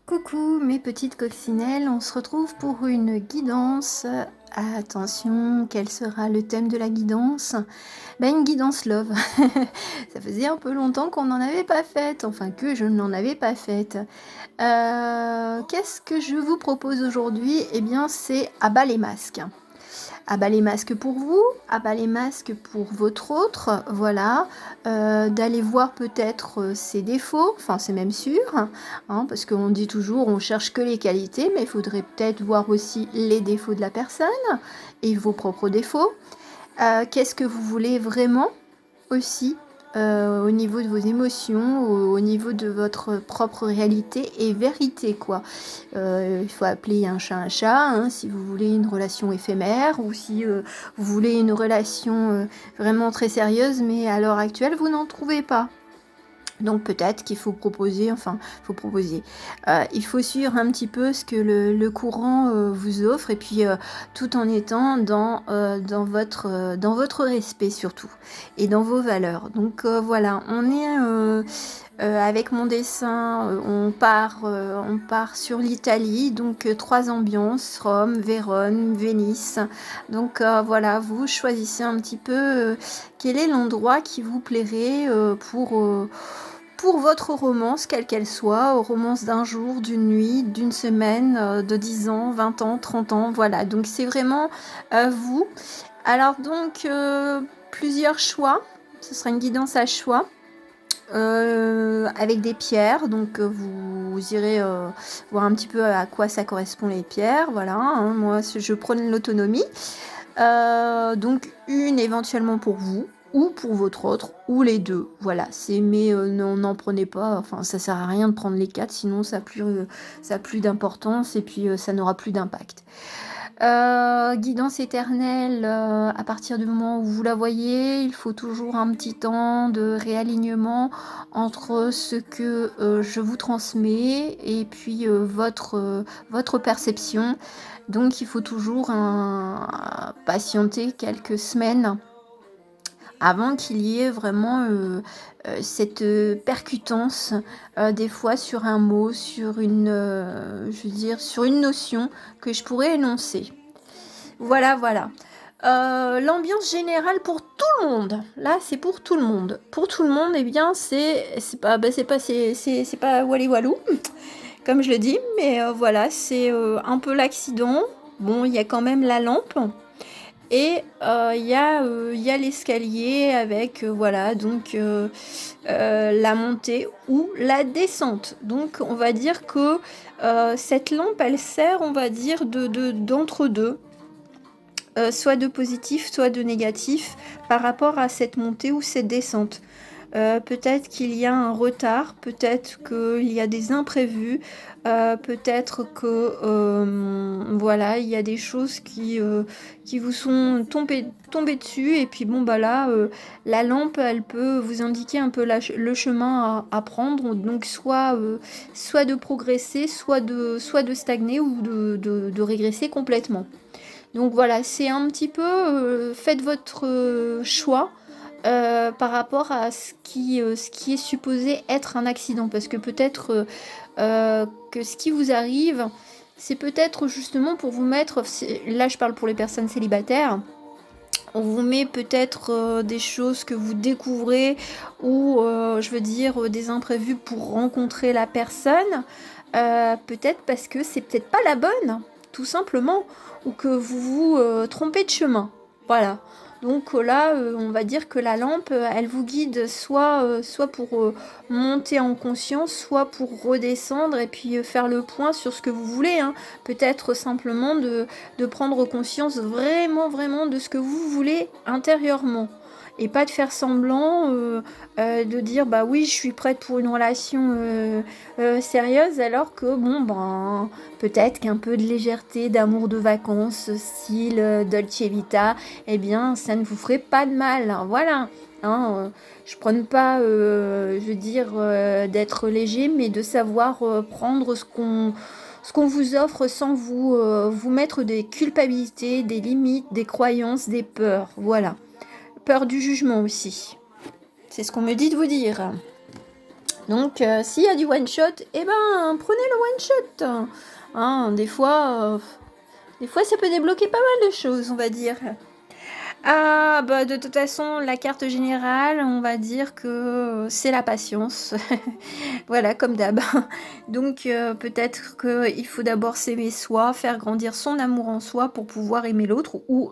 Coucou mes petites coccinelles, on se retrouve pour une guidance. Attention, quel sera le thème de la guidance? Une guidance love. Ça faisait un peu longtemps qu'on n'en avait pas faite, enfin que je n'en avais pas faite. Qu'est-ce que je vous propose aujourd'hui? Eh bien, c'est à bas les masques. À bas les masques pour vous, à bas les masques pour votre autre, voilà. D'aller voir peut-être ses défauts, enfin c'est même sûr, hein, parce qu'on dit toujours on cherche que les qualités, mais il faudrait peut-être voir aussi les défauts de la personne et vos propres défauts. Qu'est-ce que vous voulez vraiment aussi au niveau de vos émotions, au niveau de votre propre réalité et vérité, quoi. Il faut appeler un chat, hein, si vous voulez une relation éphémère ou si vous voulez une relation vraiment très sérieuse, mais à l'heure actuelle, vous n'en trouvez pas. Donc peut-être qu'il faut proposer, il faut suivre un petit peu ce que le courant vous offre et puis tout en étant dans votre respect surtout et dans vos valeurs. Donc voilà, on est avec mon dessin, on part sur l'Italie, donc 3 ambiances, Rome, Vérone, Venise. Donc voilà, vous choisissez un petit peu quel est l'endroit qui vous plairait pour votre romance, quelle qu'elle soit, romance d'un jour, d'une nuit, d'une semaine, de 10 ans, 20 ans, 30 ans, voilà. Donc c'est vraiment vous. Alors donc, plusieurs choix, ce sera une guidance à choix. Avec des pierres, donc vous irez voir un petit peu à quoi ça correspond les pierres, voilà, hein, moi je prône l'autonomie. Donc une éventuellement pour vous, ou pour votre autre, ou les deux, voilà, mais n'en prenez pas, enfin ça sert à rien de prendre les 4, sinon ça a plus d'importance et puis ça n'aura plus d'impact. Guidance éternelle, à partir du moment où vous la voyez, il faut toujours un petit temps de réalignement entre ce que je vous transmets et puis votre perception. Donc il faut toujours patienter quelques semaines avant qu'il y ait vraiment cette percutance des fois sur un mot, sur sur une notion que je pourrais énoncer. Voilà, voilà. L'ambiance générale pour tout le monde. Là, c'est pour tout le monde. Pour tout le monde, eh bien, c'est pas Wally Walou, comme je le dis, mais voilà, c'est un peu l'accident. Bon, il y a quand même la lampe. Et il y a l'escalier avec voilà donc la montée ou la descente. Donc on va dire que cette lampe elle sert on va dire d'entre-deux, soit de positif soit de négatif par rapport à cette montée ou cette descente. Peut-être qu'il y a un retard, peut-être qu'il y a des imprévus, peut-être que voilà, il y a des choses qui vous sont tombées dessus et puis bon bah là, la lampe elle peut vous indiquer un peu le chemin à prendre, donc soit de progresser, soit de stagner ou de régresser complètement. Donc voilà, c'est un petit peu, faites votre choix par rapport à ce qui est supposé être un accident. Parce que peut-être que ce qui vous arrive, c'est peut-être justement pour vous mettre, là je parle pour les personnes célibataires, on vous met peut-être des choses que vous découvrez ou je veux dire des imprévus pour rencontrer la personne. Peut-être parce que c'est peut-être pas la bonne, tout simplement, ou que vous vous trompez de chemin. Voilà. Donc là, on va dire que la lampe, elle vous guide soit pour monter en conscience, soit pour redescendre et puis faire le point sur ce que vous voulez, hein. Peut-être simplement de prendre conscience vraiment, vraiment de ce que vous voulez intérieurement. Et pas de faire semblant de dire bah oui je suis prête pour une relation sérieuse alors que bon ben peut-être qu'un peu de légèreté, d'amour de vacances, style Dolce Vita, eh bien ça ne vous ferait pas de mal, hein, voilà. Hein, je prône pas, je veux dire, d'être léger, mais de savoir prendre ce qu'on vous offre sans vous mettre des culpabilités, des limites, des croyances, des peurs, voilà. Peur du jugement aussi. C'est ce qu'on me dit de vous dire. Donc, s'il y a du one-shot, eh ben, prenez le one-shot. Hein, des fois, ça peut débloquer pas mal de choses, on va dire. Ah, bah, de toute façon, la carte générale, on va dire que c'est la patience. Voilà, comme d'hab. Donc, peut-être qu'il faut d'abord s'aimer soi, faire grandir son amour en soi pour pouvoir aimer l'autre ou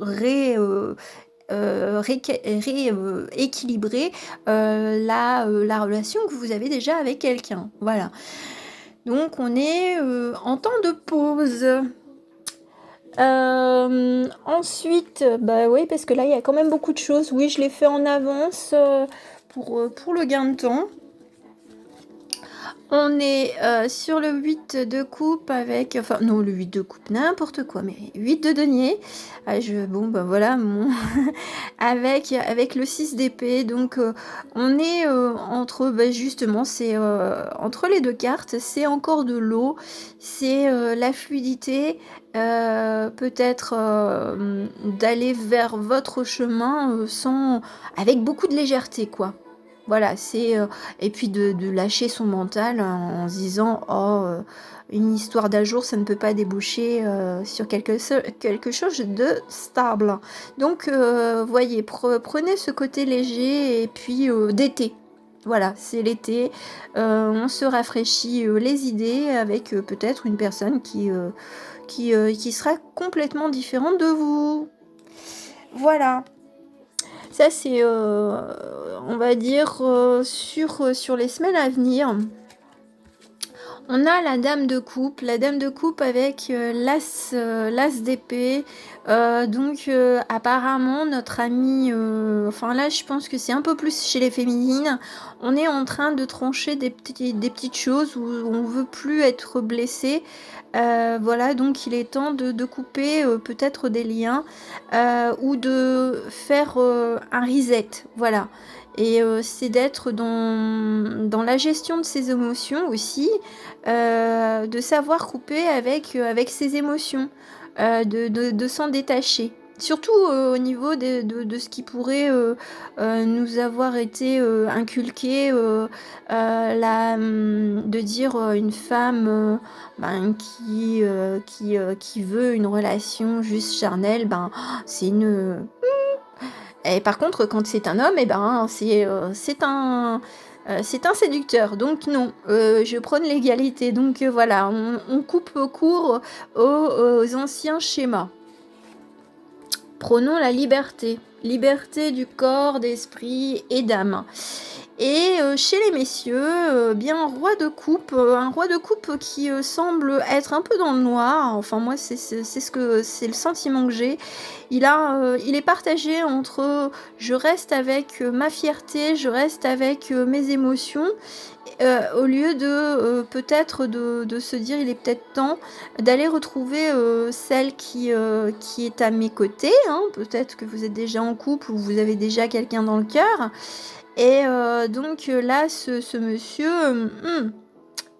équilibrer la relation que vous avez déjà avec quelqu'un. Voilà. Donc, on est en temps de pause. Ensuite, bah oui, parce que là, il y a quand même beaucoup de choses. Oui, je l'ai fait en avance pour le gain de temps. On est sur le 8 de coupe avec... Enfin, non, le 8 de coupe, n'importe quoi, mais 8 de denier. Bon, ben voilà, avec le 6 d'épée. Donc, on est entre... Bah, justement, c'est entre les deux cartes. C'est encore de l'eau. C'est la fluidité. Peut-être d'aller vers votre chemin avec beaucoup de légèreté, quoi. Voilà, c'est... et puis de lâcher son mental en se disant « Oh, une histoire d'un jour, ça ne peut pas déboucher sur quelque chose de stable. » Donc, voyez, prenez ce côté léger et puis d'été. Voilà, c'est l'été. On se rafraîchit les idées avec peut-être une personne qui sera complètement différente de vous. Voilà. Ça, c'est, on va dire, sur les semaines à venir. On a la dame de coupe avec l'as d'épée. Donc, apparemment, notre amie... enfin, là, je pense que c'est un peu plus chez les féminines. On est en train de trancher des petites choses où on veut plus être blessé. Voilà, donc il est temps de couper peut-être des liens ou de faire un reset. Voilà. Et c'est d'être dans la gestion de ses émotions aussi, de savoir couper avec ses émotions, de s'en détacher. Surtout au niveau de ce qui pourrait nous avoir été inculqué, de dire une femme qui veut une relation juste charnelle, c'est une... Et par contre, quand c'est un homme, c'est un séducteur. Donc non, je prône l'égalité. Donc voilà, on coupe court aux anciens schémas. Prenons la liberté. Liberté du corps, d'esprit et d'âme. Et chez les messieurs, bien un roi de coupe qui semble être un peu dans le noir. Enfin moi c'est le sentiment que j'ai. Il est partagé entre je reste avec ma fierté, je reste avec mes émotions, au lieu de peut-être de se dire il est peut-être temps d'aller retrouver celle qui est à mes côtés. Hein. Peut-être que vous êtes déjà en couple ou vous avez déjà quelqu'un dans le cœur. Et donc là, ce monsieur,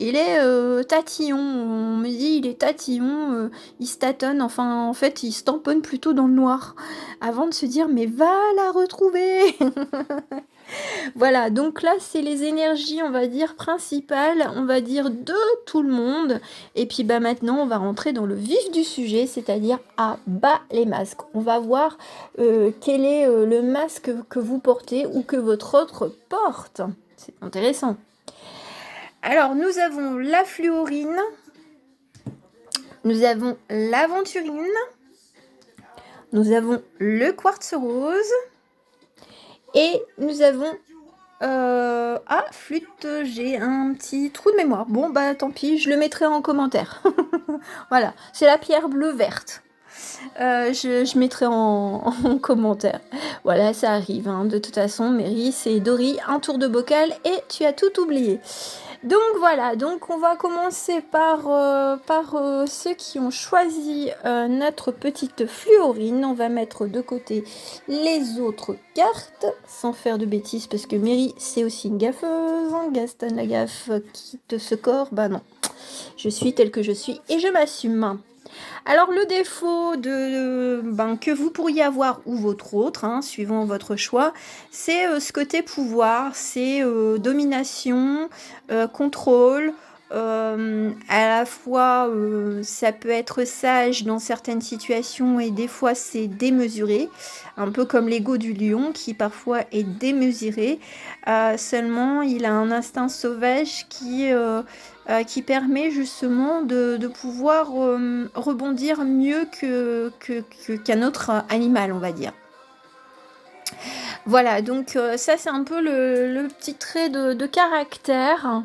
il est tatillon. On me dit il est tatillon, il se tâtonne. Enfin, en fait, il se tamponne plutôt dans le noir avant de se dire mais va la retrouver. Voilà, donc là, c'est les énergies, on va dire, principales, on va dire, de tout le monde. Et puis maintenant, on va rentrer dans le vif du sujet, c'est-à-dire à bas les masques. On va voir quel est le masque que vous portez ou que votre autre porte. C'est intéressant. Alors, nous avons la fluorine, nous avons l'aventurine, nous avons le quartz rose et nous avons... flûte, j'ai un petit trou de mémoire. Bon, tant pis, je le mettrai en commentaire. Voilà, c'est la pierre bleue verte. Je mettrai en commentaire. Voilà, ça arrive. Hein. De toute façon, Mary, c'est Dory, un tour de bocal et tu as tout oublié. Donc voilà, donc on va commencer par ceux qui ont choisi notre petite fluorine. On va mettre de côté les autres cartes, sans faire de bêtises, parce que Mary, c'est aussi une gaffeuse. Gaston la gaffe quitte ce corps, non. Je suis telle que je suis et je m'assume. Alors le défaut que vous pourriez avoir ou votre autre, hein, suivant votre choix, c'est ce côté pouvoir, c'est domination, contrôle. À la fois, ça peut être sage dans certaines situations et des fois c'est démesuré, un peu comme l'ego du lion qui parfois est démesuré. Seulement, il a un instinct sauvage qui permet justement de pouvoir rebondir mieux qu'un autre animal, on va dire. Voilà, donc ça c'est un peu le petit trait de caractère,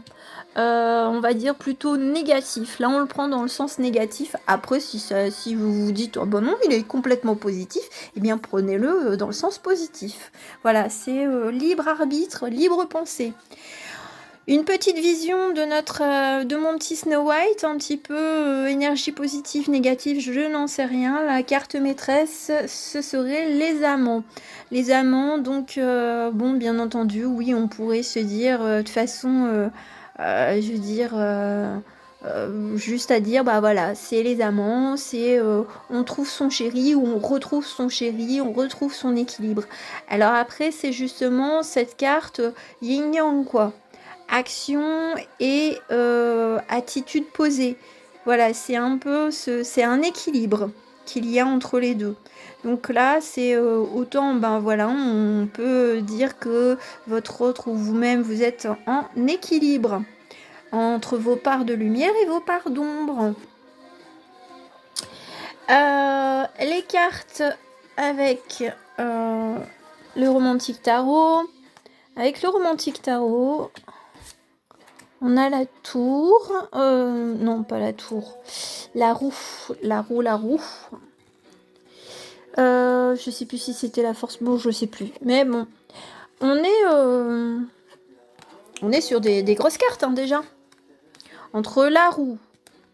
on va dire plutôt négatif. Là on le prend dans le sens négatif. Après si vous vous dites oh ben non il est complètement positif, eh bien prenez-le dans le sens positif. Voilà, c'est libre arbitre, libre pensée. Une petite vision de mon petit Snow White, un petit peu énergie positive, négative, je n'en sais rien. La carte maîtresse, ce serait les amants. Les amants, donc, bon, bien entendu, oui, on pourrait se dire, de façon, je veux dire, juste à dire, bah voilà, c'est les amants, c'est on trouve son chéri ou on retrouve son chéri, on retrouve son équilibre. Alors après, c'est justement cette carte yin-yang, quoi. Action et attitude posée. Voilà, c'est un peu c'est un équilibre qu'il y a entre les deux. Donc là, c'est autant, ben voilà, on peut dire que votre autre ou vous-même, vous êtes en équilibre entre vos parts de lumière et vos parts d'ombre. Les cartes avec le romantique tarot. Avec le romantique tarot, on a la tour, non pas la tour, la roue. Je sais plus si c'était la force, bon je sais plus. Mais bon, on est sur des grosses cartes hein, déjà. Entre la roue,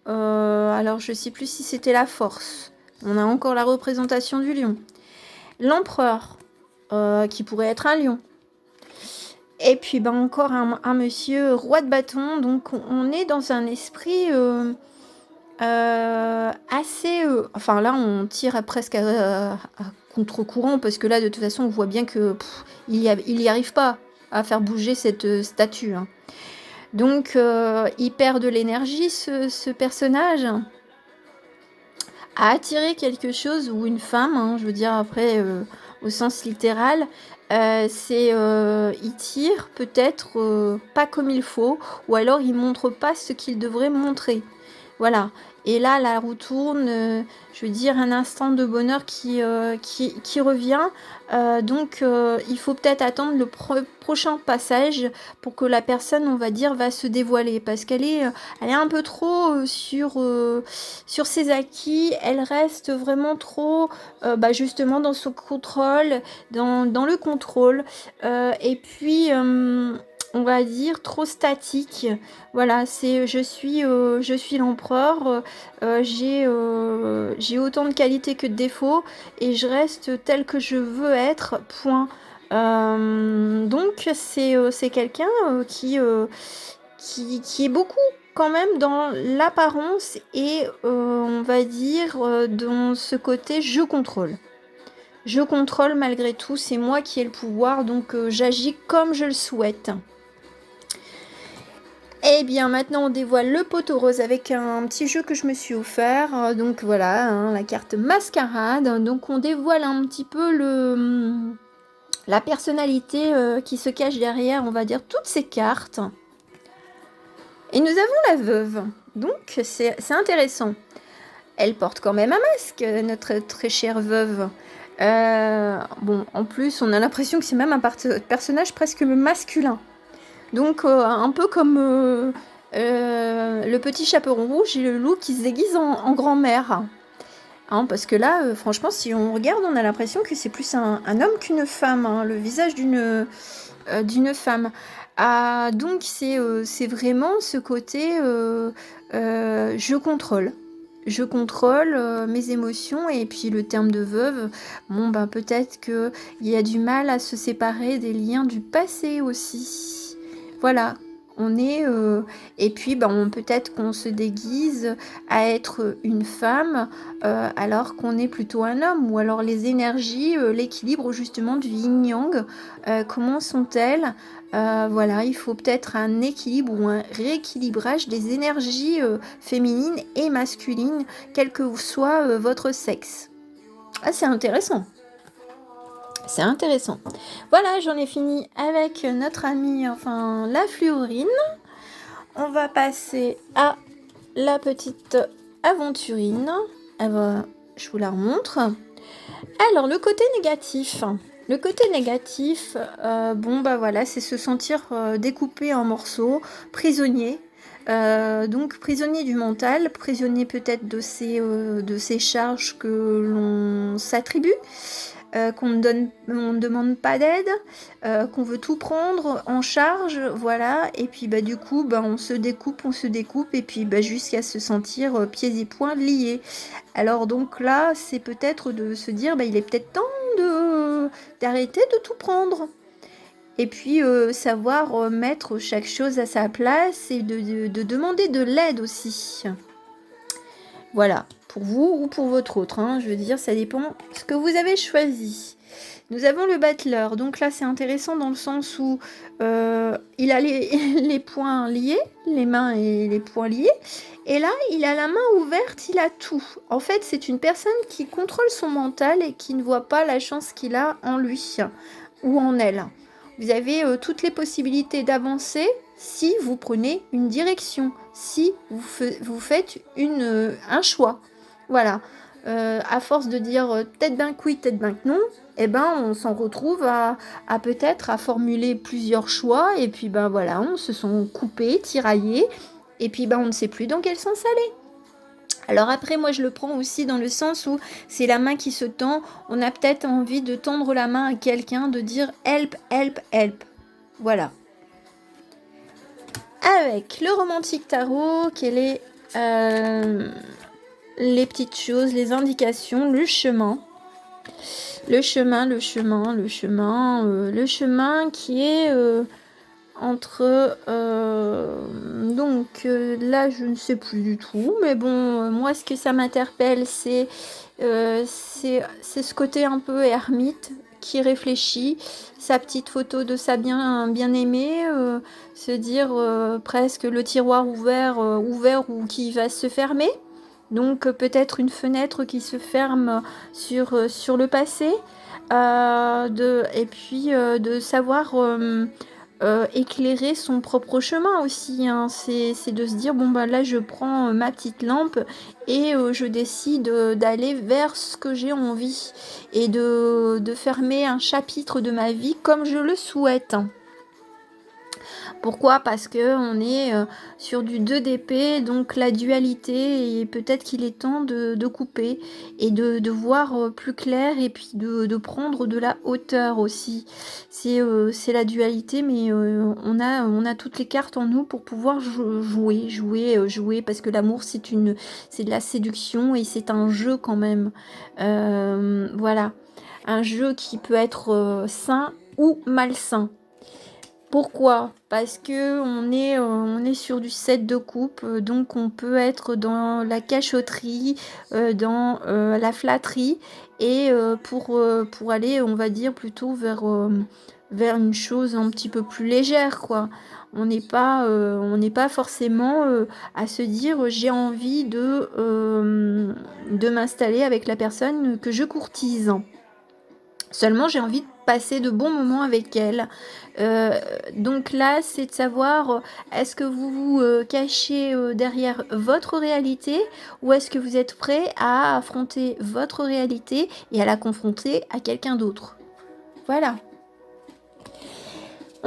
alors je sais plus si c'était la force. On a encore la représentation du lion. L'empereur, qui pourrait être un lion. Et puis ben encore un monsieur roi de bâton, donc on est dans un esprit assez... enfin là on tire presque à contre-courant parce que là de toute façon on voit bien que il y arrive pas à faire bouger cette statue. Hein. Donc il perd de l'énergie ce personnage à attirer quelque chose ou une femme, hein, je veux dire après au sens littéral. C'est il tire peut-être pas comme il faut ou alors il montre pas ce qu'il devrait montrer. Voilà. Et là, la roue tourne, je veux dire, un instant de bonheur qui revient. Donc, il faut peut-être attendre le prochain passage pour que la personne, on va dire, va se dévoiler. Parce qu'elle est un peu trop sur ses acquis. Elle reste vraiment trop, justement, dans son contrôle, dans le contrôle. Et puis... on va dire trop statique. Voilà, c'est je suis l'empereur, j'ai autant de qualités que de défauts et je reste tel que je veux être, point. Donc c'est quelqu'un qui est beaucoup quand même dans l'apparence et on va dire dans ce côté je contrôle. Je contrôle malgré tout, c'est moi qui ai le pouvoir, donc j'agis comme je le souhaite. Eh bien, maintenant, on dévoile le poteau rose avec un petit jeu que je me suis offert. Donc, voilà, hein, la carte mascarade. Donc, on dévoile un petit peu la personnalité qui se cache derrière, on va dire, toutes ces cartes. Et nous avons la veuve. Donc, c'est intéressant. Elle porte quand même un masque, notre très chère veuve. Bon, en plus, on a l'impression que c'est même un personnage presque masculin. Donc, un peu comme le petit chaperon rouge et le loup qui se déguise en grand-mère. Hein, parce que là, franchement, si on regarde, on a l'impression que c'est plus un homme qu'une femme, hein, le visage d'une femme. Ah, donc, c'est vraiment ce côté je contrôle. Je contrôle mes émotions et puis le terme de veuve, bon, ben, peut-être qu'il y a du mal à se séparer des liens du passé aussi. Voilà, On est et puis peut-être qu'on se déguise à être une femme alors qu'on est plutôt un homme, ou alors les énergies, l'équilibre justement du yin-yang, comment sont-elles? Voilà, il faut peut-être un équilibre ou un rééquilibrage des énergies féminines et masculines, quel que soit votre sexe. Ah, c'est intéressant. C'est intéressant. Voilà, j'en ai fini avec notre amie, enfin la fluorine. On va passer à la petite aventurine. Je vous la remontre. Alors, le côté négatif. Le côté négatif, voilà, c'est se sentir découpé en morceaux, prisonnier. Donc prisonnier du mental, prisonnier peut-être de ces charges que l'on s'attribue. Qu'on ne demande pas d'aide, qu'on veut tout prendre en charge, voilà, et puis du coup, on se découpe, et puis jusqu'à se sentir pieds et poings liés. Alors donc là, c'est peut-être de se dire, il est peut-être temps d'arrêter de tout prendre. Et puis savoir mettre chaque chose à sa place et de demander de l'aide aussi. Voilà, pour vous ou pour votre autre, hein, je veux dire, ça dépend ce que vous avez choisi. Nous avons le battleur, donc là c'est intéressant dans le sens où il a les poings liés, les mains et les poings liés, et là il a la main ouverte, il a tout. En fait c'est une personne qui contrôle son mental et qui ne voit pas la chance qu'il a en lui ou en elle. Vous avez toutes les possibilités d'avancer si vous prenez une direction, si vous faites un choix. Voilà. À force de dire tête ben que oui, tête ben que non, on s'en retrouve à peut-être à formuler plusieurs choix, et puis voilà, on se sent coupés, tiraillés, et puis on ne sait plus dans quel sens aller. Alors après, moi je le prends aussi dans le sens où c'est la main qui se tend. On a peut-être envie de tendre la main à quelqu'un, de dire help, help, help. Voilà. Avec le romantique tarot, quelles est les petites choses, les indications, le chemin. Le chemin qui est entre là je ne sais plus du tout, mais moi ce que ça m'interpelle c'est ce côté un peu ermite qui réfléchit, sa petite photo de sa bien-aimée, se dire presque le tiroir ouvert ou qui va se fermer, donc peut-être une fenêtre qui se ferme sur le passé, et puis de savoir éclairer son propre chemin aussi, hein. C'est de se dire là je prends ma petite lampe et je décide d'aller vers ce que j'ai envie et de fermer un chapitre de ma vie comme je le souhaite. Pourquoi? Parce que on est sur du 2 d'épée, donc la dualité, et peut-être qu'il est temps de couper et de voir plus clair, et puis de prendre de la hauteur aussi. C'est la dualité, mais on a toutes les cartes en nous pour pouvoir jouer, parce que l'amour c'est de la séduction et c'est un jeu quand même. Voilà, un jeu qui peut être sain ou malsain. Pourquoi? Parce que on est sur du 7 de coupe, donc on peut être dans la cachotterie, dans la flatterie, et pour aller, on va dire, plutôt vers une chose un petit peu plus légère, quoi. On n'est pas forcément à se dire j'ai envie de m'installer avec la personne que je courtise. Seulement, j'ai envie de passer de bons moments avec elle. Donc là, c'est de savoir, est-ce que vous vous cachez derrière votre réalité, ou est-ce que vous êtes prêt à affronter votre réalité et à la confronter à quelqu'un d'autre. Voilà.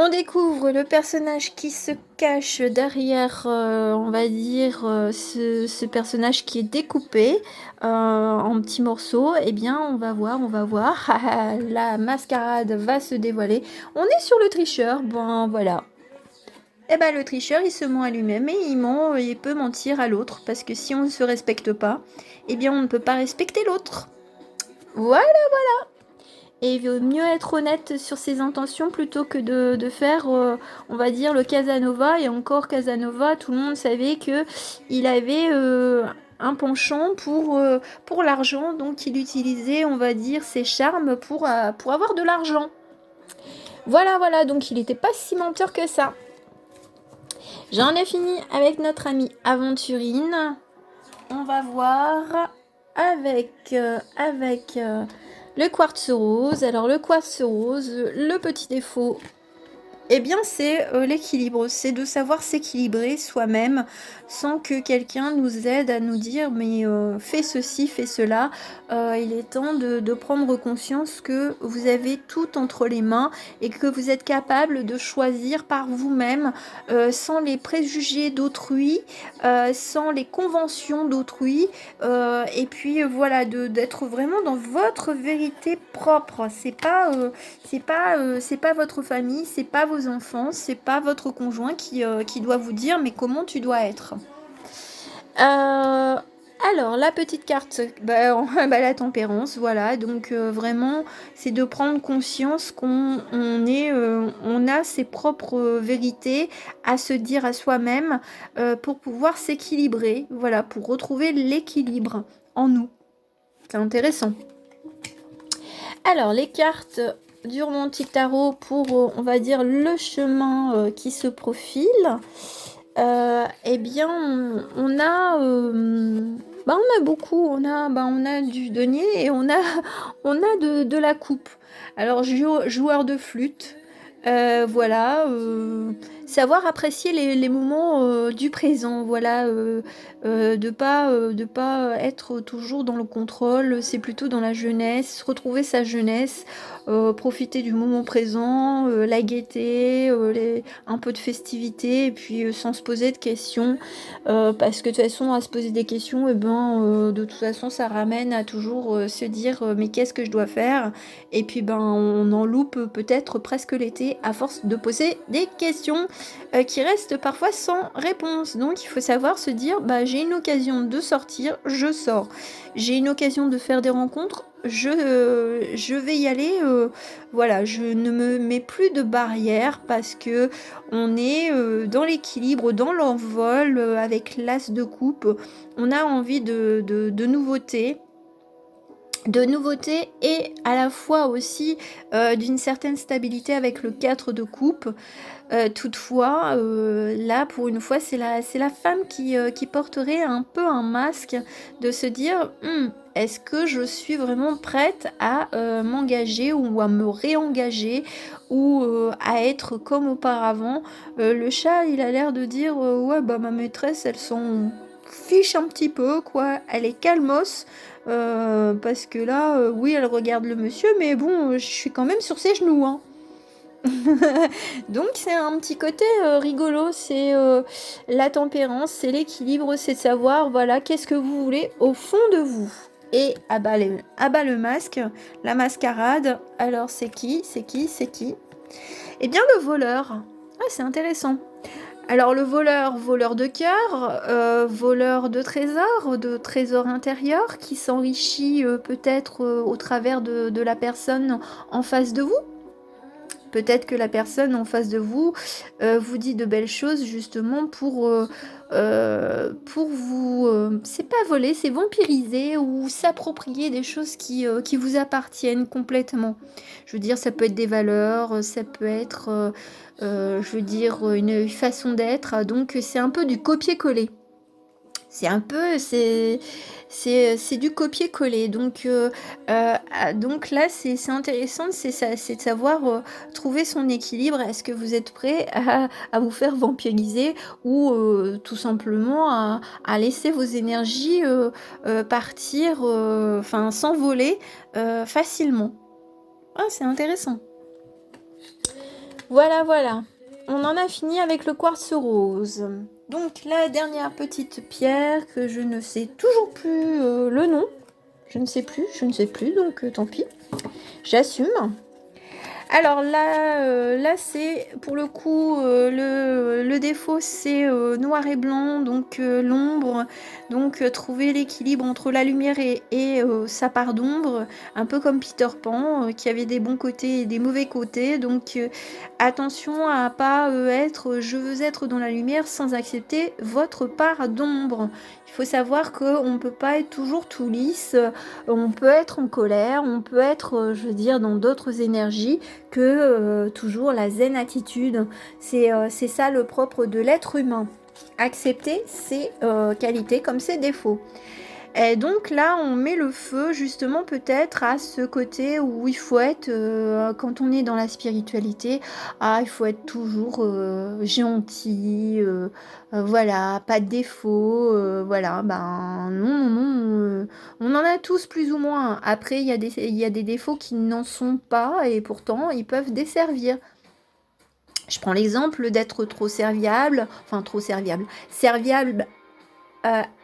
On découvre le personnage qui se cache derrière, on va dire, ce personnage qui est découpé en petits morceaux. Eh bien, on va voir. La mascarade va se dévoiler. On est sur le tricheur. Voilà. Le tricheur, il se ment à lui-même et il peut mentir à l'autre. Parce que si on ne se respecte pas, eh bien, on ne peut pas respecter l'autre. Voilà. Et il vaut mieux être honnête sur ses intentions plutôt que de faire, on va dire, le Casanova. Et encore Casanova, tout le monde savait que il avait un penchant pour l'argent. Donc il utilisait, on va dire, ses charmes pour avoir de l'argent. Voilà, voilà, donc il n'était pas si menteur que ça. J'en ai fini avec notre amie Aventurine. On va voir avec le quartz rose. Alors le quartz rose, le petit défaut, eh bien c'est l'équilibre. C'est de savoir s'équilibrer soi-même sans que quelqu'un nous aide à nous dire mais fais ceci, fais cela. Il est temps de prendre conscience que vous avez tout entre les mains et que vous êtes capable de choisir par vous-même sans les préjugés d'autrui, sans les conventions d'autrui. Et puis voilà, d'être vraiment dans votre vérité propre. C'est pas votre famille, c'est pas vos enfants, c'est pas votre conjoint qui doit vous dire mais comment tu dois être. Alors, la petite carte, la tempérance, voilà. Donc, vraiment, c'est de prendre conscience qu'on a ses propres vérités à se dire à soi-même pour pouvoir s'équilibrer, voilà, pour retrouver l'équilibre en nous. C'est intéressant. Alors, les cartes du romantique tarot pour, on va dire, le chemin qui se profile. Eh bien, on a beaucoup. On a du denier et on a de la coupe. Alors, joueur de flûte, voilà, savoir apprécier les moments du présent, voilà, de pas être toujours dans le contrôle, c'est plutôt dans la jeunesse, retrouver sa jeunesse, profiter du moment présent, la gaieté, un peu de festivité, et puis sans se poser de questions, parce que de toute façon, à se poser des questions, de toute façon, ça ramène à toujours se dire mais qu'est-ce que je dois faire? Et puis on en loupe peut-être presque l'été à force de poser des questions qui restent parfois sans réponse. Donc il faut savoir se dire j'ai une occasion de sortir, je sors. J'ai une occasion de faire des rencontres, je vais y aller. Voilà, je ne me mets plus de barrières parce que on est dans l'équilibre, dans l'envol avec l'as de coupe. On a envie de nouveautés. De nouveautés et à la fois aussi d'une certaine stabilité avec le 4 de coupe. Toutefois, là pour une fois c'est la femme qui porterait un peu un masque, de se dire est-ce que je suis vraiment prête à m'engager ou à me réengager ou à être comme auparavant. Le chat il a l'air de dire ouais ma maîtresse elle s'en fiche un petit peu quoi, elle est calmos. Parce que là, oui, elle regarde le monsieur, mais bon, je suis quand même sur ses genoux, hein. Donc c'est un petit côté rigolo, c'est la tempérance, c'est l'équilibre, c'est de savoir, voilà, qu'est-ce que vous voulez au fond de vous. Et abat le masque, la mascarade. Alors c'est qui? Eh bien le voleur. Ah, c'est intéressant. Alors le voleur de cœur, voleur de trésors intérieurs, qui s'enrichit peut-être au travers de la personne en face de vous. Peut-être que la personne en face de vous vous dit de belles choses justement pour vous, c'est pas voler, c'est vampiriser ou s'approprier des choses qui vous appartiennent complètement. Je veux dire, ça peut être des valeurs, ça peut être, je veux dire, une façon d'être. Donc c'est un peu du copier-coller. C'est du copier-coller. Donc là, c'est intéressant, c'est de savoir trouver son équilibre. Est-ce que vous êtes prêt à vous faire vampiriser ou tout simplement à laisser vos énergies partir, s'envoler facilement. Ah, c'est intéressant. Voilà. On en a fini avec le quartz rose. Donc la dernière petite pierre que je ne sais toujours plus le nom. Je ne sais plus, donc tant pis. J'assume. Alors là c'est pour le coup, le défaut c'est, noir et blanc, donc l'ombre, donc trouver l'équilibre entre la lumière et sa part d'ombre, un peu comme Peter Pan, qui avait des bons côtés et des mauvais côtés, donc attention à pas, être, je veux être dans la lumière sans accepter votre part d'ombre. Il faut savoir qu'on ne peut pas être toujours tout lisse, on peut être en colère, on peut être, je veux dire, dans d'autres énergies que toujours la zen attitude. C'est ça le propre de l'être humain. Accepter ses qualités comme ses défauts. Et donc là, on met le feu justement peut-être à ce côté où il faut être, quand on est dans la spiritualité, il faut être toujours gentil, voilà, pas de défaut, voilà, ben non, non, on en a tous plus ou moins. Après, il y a des défauts qui n'en sont pas et pourtant ils peuvent desservir. Je prends l'exemple d'être trop serviable, enfin trop serviable, serviable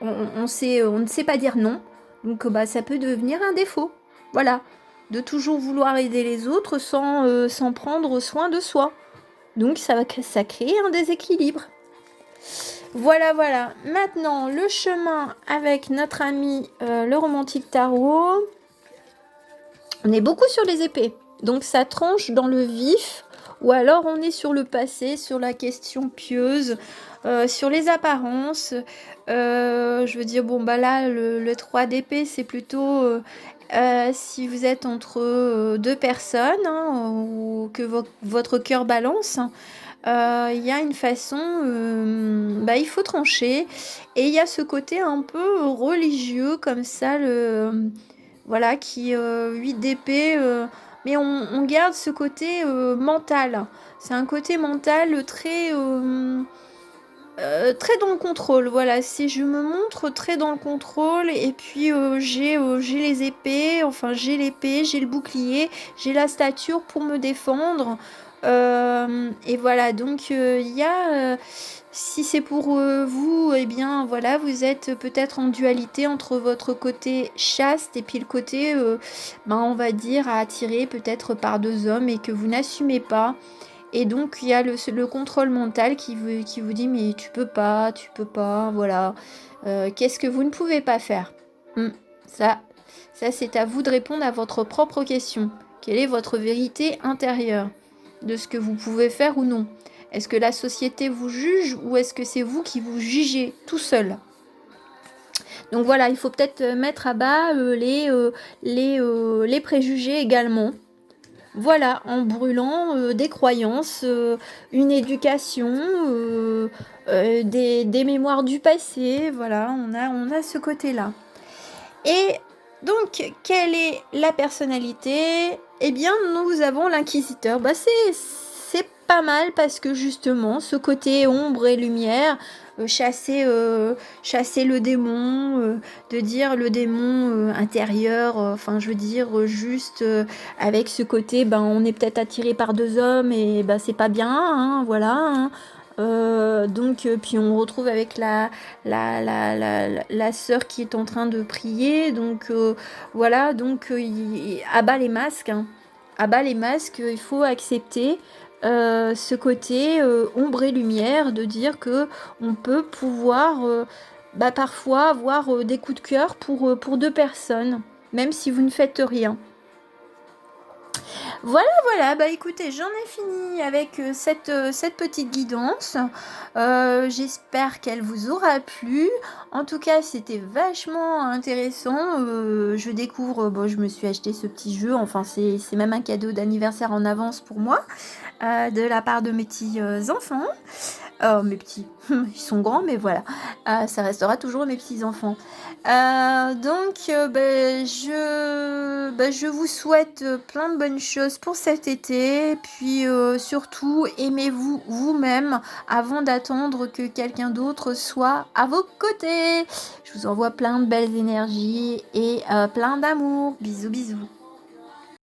on ne sait pas dire non, donc bah, ça peut devenir un défaut. Voilà, de toujours vouloir aider les autres sans prendre soin de soi. Donc ça crée un déséquilibre. Voilà, voilà. Maintenant, le chemin avec notre ami le romantique tarot. On est beaucoup sur les épées, donc ça tranche dans le vif. Ou alors on est sur le passé, sur la question pieuse, sur les apparences. Je veux dire, bon bah là, le 3 d'épée, c'est plutôt si vous êtes entre deux personnes, hein, ou que votre cœur balance. Il y a une façon, bah, il faut trancher. Et il y a ce côté un peu religieux, comme ça, voilà, qui 8 d'épée, mais on garde ce côté mental. C'est un côté mental très dans le contrôle. Voilà, si je me montre très dans le contrôle, et puis j'ai les épées, enfin j'ai l'épée, j'ai le bouclier, j'ai la stature pour me défendre. Et voilà, donc il y a si c'est pour vous, eh bien voilà, vous êtes peut-être en dualité entre votre côté chaste et puis le côté, ben, on va dire, à attirer peut-être par deux hommes et que vous n'assumez pas. Et donc il y a le contrôle mental qui vous dit mais tu peux pas, voilà. Qu'est-ce que vous ne pouvez pas faire? Ça, ça c'est à vous de répondre à votre propre question. Quelle est votre vérité intérieure de ce que vous pouvez faire ou non? Est-ce que la société vous juge ou est-ce que c'est vous qui vous jugez tout seul? Donc voilà, il faut peut-être mettre à bas les préjugés également. Voilà, en brûlant des croyances, une éducation, des mémoires du passé. Voilà, on a ce côté-là. Et donc, quelle est la personnalité? Eh bien, nous avons l'inquisiteur. Bah, c'est pas mal parce que justement, ce côté ombre et lumière, chasser le démon, de dire le démon intérieur, enfin, je veux dire, juste avec ce côté, ben, on est peut-être attiré par deux hommes et ben, c'est pas bien, hein, voilà, hein. Donc puis on retrouve avec la sœur qui est en train de prier, donc voilà, donc abat les masques, hein. Abat les masques, il faut accepter ce côté ombre et lumière, de dire que on peut pouvoir bah, parfois avoir des coups de cœur pour deux personnes, même si vous ne faites rien. Voilà, voilà, bah écoutez, j'en ai fini avec cette petite guidance. J'espère qu'elle vous aura plu. En tout cas, c'était vachement intéressant. Je découvre, bon, je me suis acheté ce petit jeu, enfin c'est même un cadeau d'anniversaire en avance pour moi, de la part de mes petits enfants. Mes petits, ils sont grands, mais voilà, ça restera toujours mes petits-enfants. Donc, je vous souhaite plein de bonnes choses pour cet été. Puis, surtout, aimez-vous vous-même avant d'attendre que quelqu'un d'autre soit à vos côtés. Je vous envoie plein de belles énergies et plein d'amour. Bisous, bisous.